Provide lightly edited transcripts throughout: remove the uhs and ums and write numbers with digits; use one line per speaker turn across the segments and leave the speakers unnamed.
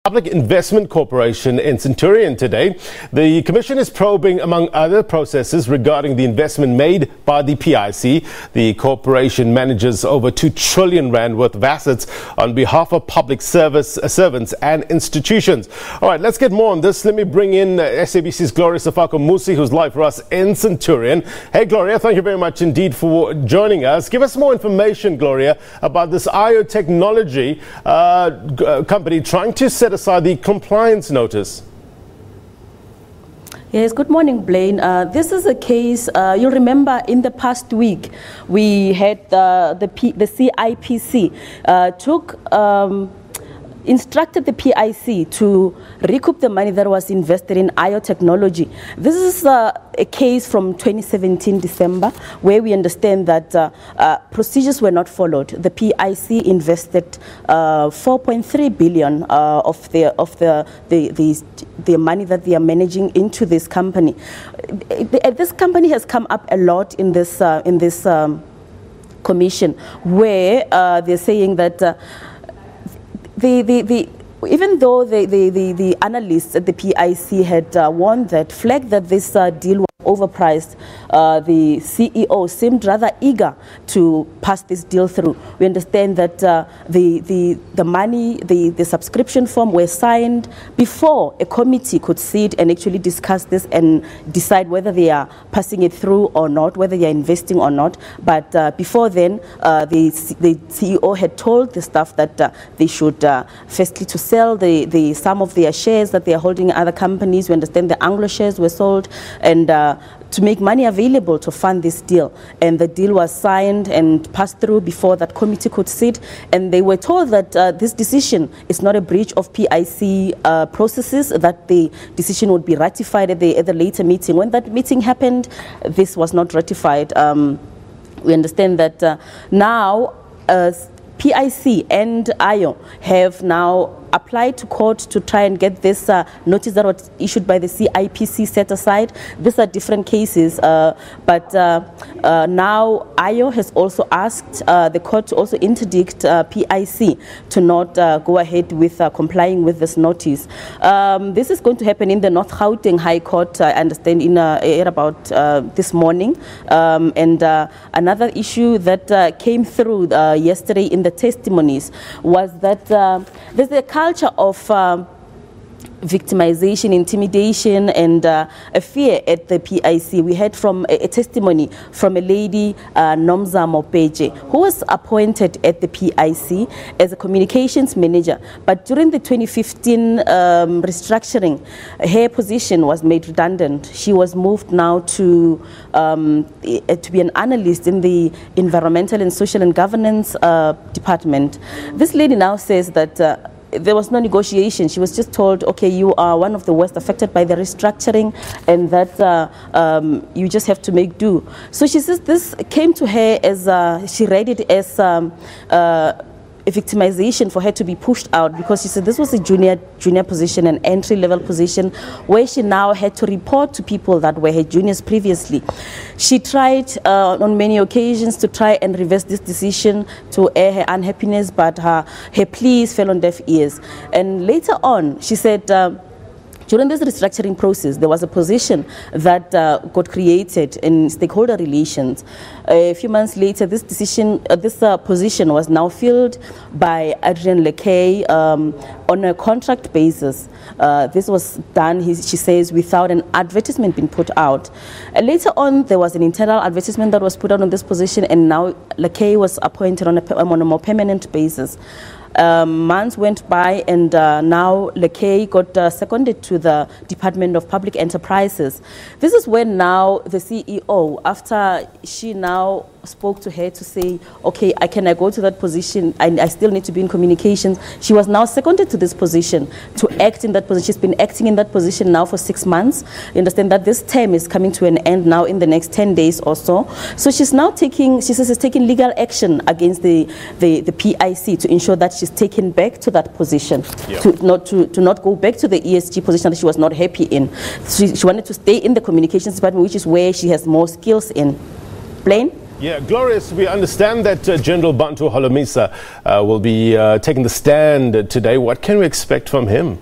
Public Investment Corporation in Centurion today. The Commission is probing, among other processes, regarding the investment made by the PIC. The corporation manages over 2 trillion rand worth of assets on behalf of public servants and institutions. All right, let's get more on this. Let me bring in SABC's Gloria Sefako-Musi, who's live for us in Centurion. Hey, Gloria, thank you very much indeed for joining us. Give us more information, Gloria, about this IO technology company trying to set aside the compliance notice.
Yes, good morning, Blaine. This is a case, you'll remember in the past week, we had the CIPC instructed the PIC to recoup the money that was invested in IO technology. This is a case from 2017 December, where we understand that procedures were not followed. The PIC invested 4.3 billion of the money that they are managing into this company. This company has come up a lot in this commission, where they're saying that even though the analysts at the PIC had warned that, flagged that this deal was overpriced, the CEO seemed rather eager to pass this deal through. We understand that the money, the subscription form were signed before a committee could sit and actually discuss this and decide whether they are passing it through or not, whether they are investing or not. But before then, the CEO had told the staff that they should firstly to sell some of their shares that they are holding in other companies. We understand the Anglo shares were sold, and to make money available to fund this deal. And the deal was signed and passed through before that committee could sit. And they were told that this decision is not a breach of PIC processes, that the decision would be ratified at the later meeting. When that meeting happened, this was not ratified. We understand that now PIC and IO have now applied to court to try and get this notice that was issued by the CIPC set aside. These are different cases, but now IO has also asked the court to also interdict PIC to not go ahead with complying with this notice. This is going to happen in the North Gauteng High Court, I understand, in about this morning. And another issue that came through yesterday in the testimonies was that there's a culture of victimization, intimidation, and a fear at the PIC. We heard from a testimony from a lady, Nomza Mopeje, who was appointed at the PIC as a communications manager. But during the 2015 restructuring, her position was made redundant. She was moved now to be an analyst in the Environmental and Social and Governance Department. This lady now says that there was no negotiation. She was just told, okay, you are one of the worst affected by the restructuring, and that you just have to make do. So she says this came to her as, she read it as a victimization for her to be pushed out, because she said this was a junior position, an entry-level position, where she now had to report to people that were her juniors previously. She tried on many occasions to try and reverse this decision, to air her unhappiness, but her pleas fell on deaf ears. And later on, she said, during this restructuring process, there was a position that got created in stakeholder relations. A few months later, this position was now filled by Adrian Lekay on a contract basis. This was done, she says, without an advertisement being put out. Later on, there was an internal advertisement that was put out on this position, and now Lekay was appointed on a more permanent basis. Months went by, and now Lekay got seconded to the Department of Public Enterprises. This is when now the CEO, after she now spoke to her to say, okay, I go to that position, I still need to be in communications. She was now seconded to this position, to act in that position. She's been acting in that position now for 6 months. You understand that this term is coming to an end now in the next 10 days or so. So she's now taking, she says, she's taking legal action against the PIC to ensure that she's taken back to that position, yeah, to not go back to the ESG position that she was not happy in. She wanted to stay in the communications department, which is where she has more skills in. Blaine?
Yeah, Glorious, we understand that General Bantu Holomisa will be taking the stand today. What can we expect from him?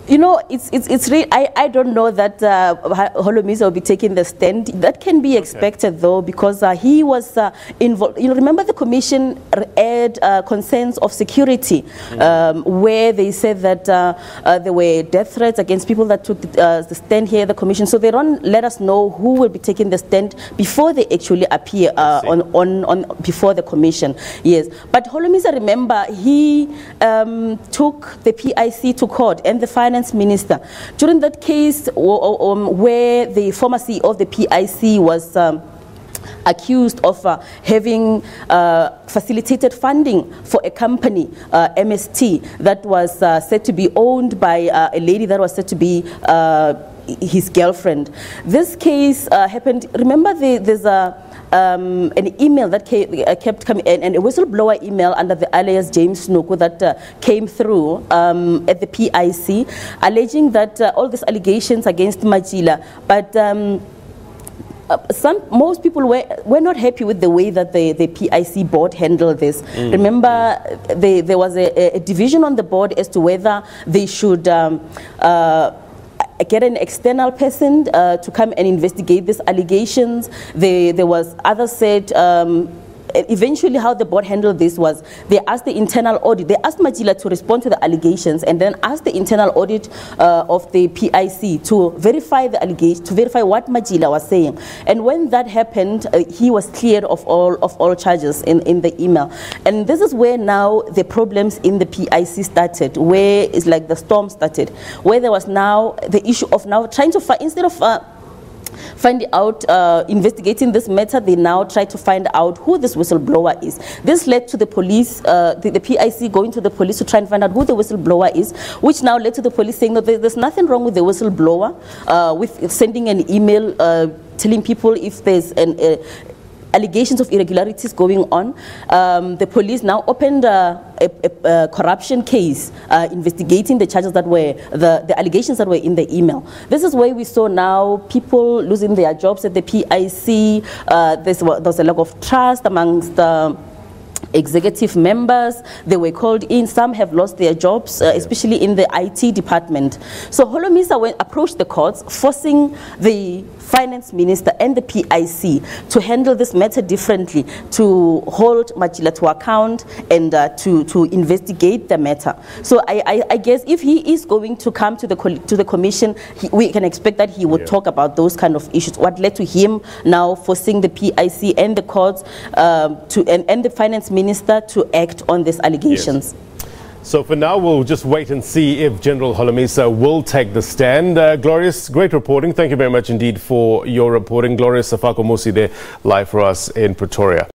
You know, it's really, I don't know that Holomisa will be taking the stand. That can be expected, though, because he was involved. You know, remember the commission aired concerns of security, where they said that there were death threats against people that took the stand here at the commission. So they don't let us know who will be taking the stand before they actually appear before the commission. Yes, but Holomisa, remember, he took the PIC to court and the finance minister during that case where the former CEO of the PIC was accused of having facilitated funding for a company, MST, that was said to be owned by a lady that was said to be his girlfriend. This case happened, remember there's an email that kept coming, and a whistleblower email under the alias James Snoku that came through at the PIC, alleging that all these allegations against Majila, but most people were not happy with the way that the PIC board handled this. Remember, there was a division on the board as to whether they should get an external person to come and investigate these allegations. There was others said, eventually how the board handled this was they asked the internal audit, they asked Majila to respond to the allegations and then asked the internal audit of the PIC to verify the allegations, to verify what Majila was saying. And when that happened, he was cleared of all charges in the email. And this is where now the problems in the PIC started, where it's like the storm started, where there was now the issue of now trying to find, instead of finding out, investigating this matter, they now try to find out who this whistleblower is. This led to the police, the PIC going to the police to try and find out who the whistleblower is, which now led to the police saying that there's nothing wrong with the whistleblower, with sending an email telling people if there's allegations of irregularities going on. The police now opened a corruption case investigating the charges that were, the allegations that were in the email. This is where we saw now people losing their jobs at the PIC. There's a lack of trust amongst executive members. They were called in. Some have lost their jobs, especially in the IT department. So Holomisa approached the courts, forcing the finance minister and the PIC to handle this matter differently, to hold Majila to account and to investigate the matter. So I guess if he is going to come to the commission, we can expect that he would talk about those kind of issues. What led to him now forcing the PIC and the courts and the finance minister to act on these allegations.
Yes. So for now, we'll just wait and see if General Holomisa will take the stand. Glorious, great reporting. Thank you very much indeed for your reporting. Glorious Sefako-Musi there, live for us in Pretoria.